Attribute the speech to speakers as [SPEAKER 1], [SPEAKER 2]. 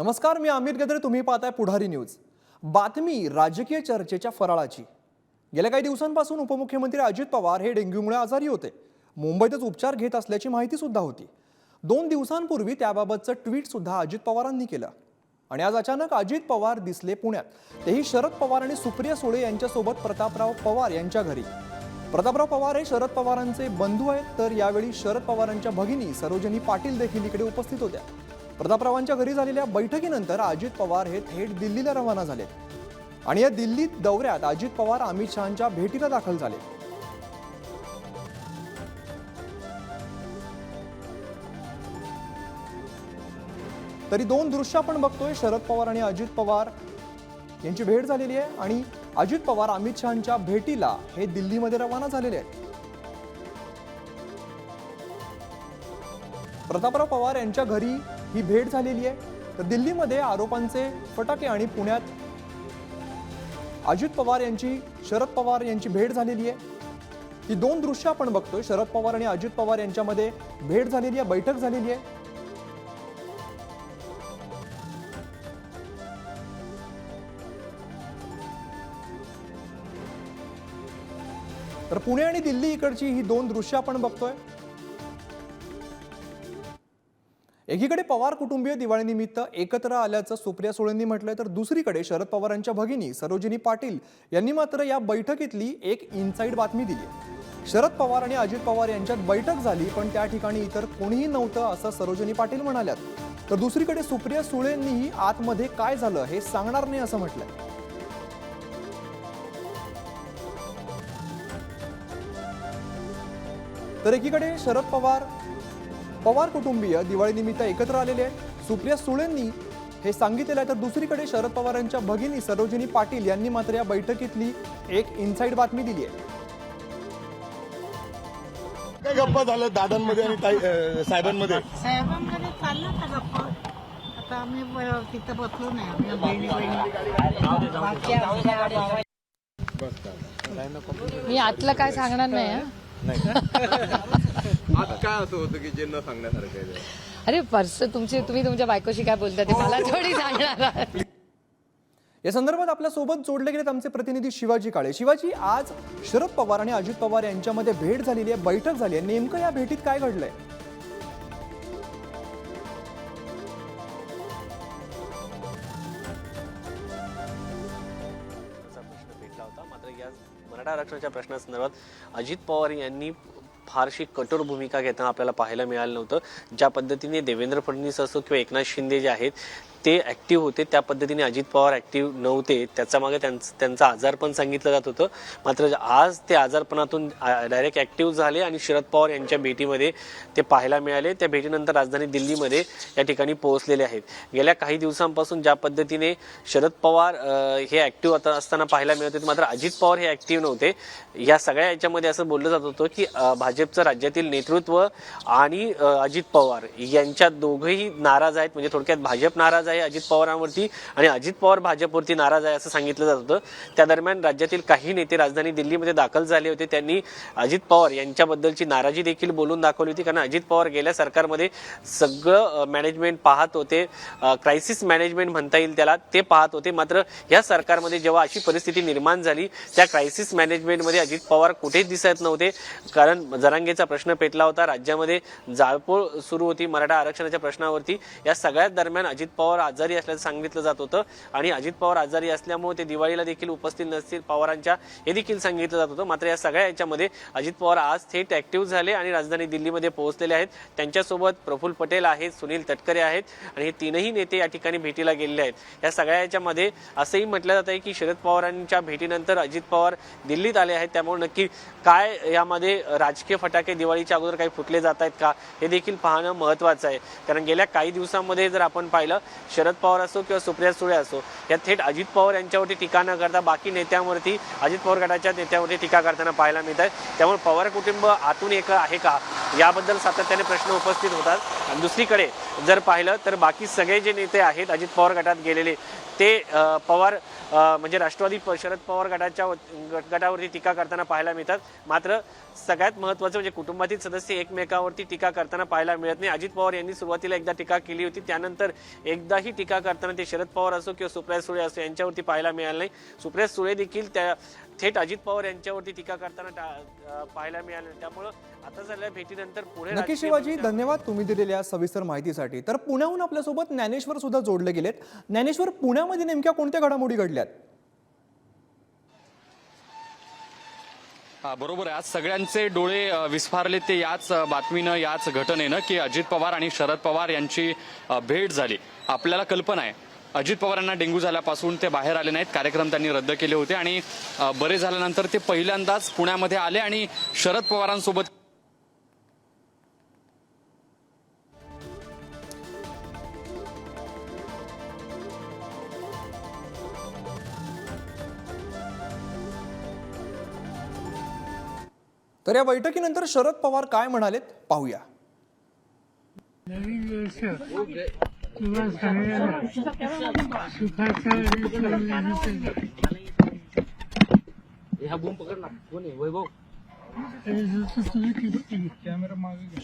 [SPEAKER 1] नमस्कार, मी अमित गद्रे. तुम्ही पाहताय पुढारी न्यूज. बातमी राजकीय चर्चेच्या फराळाची. गेल्या काही दिवसांपासून उपमुख्यमंत्री अजित पवार हे डेंग्यूमुळे आजारी होते. मुंबईतच उपचार घेत असल्याची माहिती सुद्धा होती. 2 दिवसांपूर्वी त्याबाबतचं ट्विट सुद्धा अजित पवारांनी केलं. आणि आज अचानक अजित पवार दिसले पुण्यात. तेही शरद पवार आणि सुप्रिया सुळे यांच्यासोबत प्रतापराव पवार यांच्या घरी. प्रतापराव पवार हे शरद पवारांचे बंधू आहेत, तर यावेळी शरद पवारांच्या भगिनी सरोजिनी पाटील देखील इकडे उपस्थित होत्या. प्रतापरावांच्या घरी झालेल्या बैठकीनंतर अजित पवार हे थेट दिल्लीला रवाना झाले आणि या दिल्लीत दौऱ्यात अजित पवार अमित शहांच्या भेटीला दाखल झाले. तरी 2 दृश्य आपण बघतोय. शरद पवार आणि अजित पवार यांची भेट झालेली आहे आणि अजित पवार अमित शहांच्या भेटीला हे दिल्लीमध्ये रवाना झालेले आहेत. प्रतापराव पवार यांच्या घरी ही भेट झालेली आहे. तर दिल्लीमध्ये आरोपांचे फटाके आणि पुण्यात अजित पवार यांची शरद पवार यांची भेट झालेली आहे. ही 2 दृश्य आपण बघतोय. शरद पवार आणि अजित पवार यांच्यामध्ये भेट झालेली आहे, बैठक झालेली आहे. तर पुणे आणि दिल्ली इकडची ही 2 दृश्य आपण बघतोय. एकीकडे पवार कुटुंबीय दिवाळीनिमित्त एकत्र आल्याचं सुप्रिया सुळेंनी म्हटलंय, तर दुसरीकडे शरद पवारांच्या भगिनी सरोजिनी पाटील यांनी मात्र या बैठकीतली एक इनसाइड बातमी दिली. शरद पवार आणि अजित पवार यांच्यात बैठक झाली, पण त्या ठिकाणी इतर कोणीही नव्हतं असं सरोजिनी पाटील म्हणाल्यात. तर दुसरीकडे सुप्रिया सुळेंनीही आतमध्ये काय झालं हे सांगणार नाही असं म्हटलंय. तर एकीकडे शरद पवार कुटुंबीय दिवाळीनिमित्त एकत्र आलेले आहेत, सुप्रिया सुळेंनी हे सांगितलेलं आहे. तर दुसरीकडे शरद पवारांच्या भगिनी सरोजिनी पाटील यांनी मात्र या बैठकीतली एक इनसाइड बातमी दिली आहे.
[SPEAKER 2] काय गप्पा झाल्या दादांमध्ये आणि साहेबांमध्ये
[SPEAKER 3] चाललं होतं गप्पा. आता आम्ही तिथं बसलो नाही. आम्ही बहिणी
[SPEAKER 4] मी आतलं काय सांगणार नाही.
[SPEAKER 2] आज काय असं होतं की जे न सांगण्यासारखं आहे?
[SPEAKER 4] अरे तुम्ही तुमच्या बायकोशी काय बोलता ते मला थोडी सांगणार.
[SPEAKER 1] या संदर्भात आपल्या सोबत जोडले गेलेत आमचे प्रतिनिधी शिवाजी काळे. शिवाजी, आज शरद पवार आणि अजित पवार यांच्यामध्ये भेट झालेली आहे, बैठक झाली आहे. नेमकं या भेटीत काय घडलंय?
[SPEAKER 5] प्रश्न भेटला होता. मात्र या मराठा आरक्षणाच्या प्रश्नासंदर्भात अजित पवार यांनी फारशी कठोर भूमिका घेताना आपल्याला पाहायला मिळालं नव्हतं. ज्या पद्धतीने देवेंद्र फडणवीस असो किंवा एकनाथ शिंदे जे आहेत ते ऍक्टिव्ह होते, त्या पद्धतीने अजित पवार ऍक्टिव्ह नव्हते. त्याच्या मागे त्यांचं आजारपण सांगितलं जात होतं. मात्र आज ते आजारपणातून डायरेक्ट ऍक्टिव्ह झाले आणि शरद पवार यांच्या भेटीमध्ये ते पाहायला मिळाले. त्या भेटीनंतर राजधानी दिल्लीमध्ये या ठिकाणी पोहोचलेले आहेत. गेल्या काही दिवसांपासून ज्या पद्धतीने शरद पवार हे ऍक्टिव्ह असताना पाहायला मिळत होते, मात्र अजित पवार हे ऍक्टिव्ह नव्हते. या सगळ्या याच्यामध्ये असं बोललं जात होतं की भाजपचं राज्यातील नेतृत्व आणि अजित पवार यांच्या दोघंही नाराज आहेत. म्हणजे थोडक्यात भाजप नाराज आहे अजित पवारांवरती आणि अजित पवार भाजपवरती नाराज आहे असं सांगितलं जात होतं. त्या दरम्यान राज्यातील काही नेते राजधानी दिल्लीमध्ये दाखल झाले होते. त्यांनी अजित पवार यांच्याबद्दलची नाराजी देखील बोलून दाखवली होती. कारण अजित पवार गेल्या सरकारमध्ये सगळं मॅनेजमेंट पाहत होते, क्रायसिस मॅनेजमेंट म्हणता येईल त्याला, ते पाहत होते. मात्र या सरकारमध्ये जेव्हा अशी परिस्थिती निर्माण झाली, त्या क्रायसिस मॅनेजमेंटमध्ये अजित पवार कुठेच दिसत नव्हते. कारण जरांगेचा प्रश्न पेटला होता, राज्यामध्ये जाळपोळ सुरू होती मराठा आरक्षणाच्या प्रश्नावरती. या सगळ्याच दरम्यान अजित पवार आजारी असल्याचं सांगितलं जात होतं आणि अजित पवार आजारी असल्यामुळे ते दिवाळीला देखील उपस्थित नसतील पवारांच्या, हे देखील सांगितलं जात होतं. मात्र या सगळ्या याच्यामध्ये अजित पवार आज थेट ऍक्टिव्ह झाले आणि राजधानी दिल्लीमध्ये पोहोचलेले आहेत. त्यांच्यासोबत प्रफुल्ल पटेल आहेत, सुनील तटकरे आहेत आणि हे तीनही नेते या ठिकाणी भेटीला गेलेले आहेत. या सगळ्या याच्यामध्ये असंही म्हटलं जात आहे की शरद पवारांच्या भेटीनंतर अजित पवार दिल्लीत आले आहेत. त्यामुळे नक्की काय यामध्ये राजकीय फटाके दिवाळीच्या अगोदर काही फुटले जात आहेत का, हे देखील पाहणं महत्त्वाचं आहे. कारण गेल्या काही दिवसांमध्ये जर आपण पाहिलं, शरद पवार असो किंवा सुप्रिया सुळे असो, या थेट अजित पवार यांच्यावरती टीका न करता बाकी नेत्यांवरती, अजित पवार गटाच्या नेत्यांवरती टीका करताना पाहायला मिळत आहे. त्यामुळे पवार कुटुंब आतून एक आहे का, याबद्दल सातत्याने प्रश्न उपस्थित होतात. आणि दुसरीकडे जर पाहिलं तर बाकी सगळे जे नेते आहेत अजित पवार गटात गेलेले ते पवार म्हणजे राष्ट्रवादी शरद पवार गटावरती टीका करताना पाहायला मिळतात. मात्र सगळ्यात महत्त्वाचं म्हणजे कुटुंबातील सदस्य एकमेकावरती टीका करताना पाहायला मिळत नाही. अजित पवार यांनी सुरुवातीला एकदा टीका केली होती, त्यानंतर एकदाही टीका करताना ते शरद पवार असो किंवा सुप्रिया सुळे असो यांच्यावरती पाहायला मिळालं नाही. सुप्रिया सुळे देखील त्या थेट अजित पवार यांच्यावरती टीका करताना पाहायला मिळालं नाही. त्यामुळं आता झालेल्या भेटीनंतर पुढे
[SPEAKER 1] नक्की शिवाजी, धन्यवाद तुम्ही दिलेल्या सविस्तर माहितीसाठी. तर पुण्याहून आपल्यासोबत ज्ञानेश्वर सुद्धा जोडले गेलेत. ज्ञानेश्वर, पुण्यामध्ये नेमक्या कोणत्या घडामोडी घडल्यात?
[SPEAKER 6] बरोबर आहे. आज सगळ्यांचे डोळे विस्फारले ते याच बातमीनं, याच घटनेनं की अजित पवार आणि शरद पवार यांची भेट झाली. आपल्याला कल्पना आहे अजित पवारांना डेंग्यू झाल्यापासून ते बाहेर आले नाहीत. कार्यक्रम त्यांनी रद्द केले होते आणि बरे झाल्यानंतर ते पहिल्यांदाच पुण्यामध्ये आले आणि शरद पवारांसोबत
[SPEAKER 1] तर या बैठकीनंतर शरद पवार काय म्हणालेत पाहूया.
[SPEAKER 7] नवीन वर्ष तुला सगळ्यांना सुखाचं कॅमेरा मागे घ्या.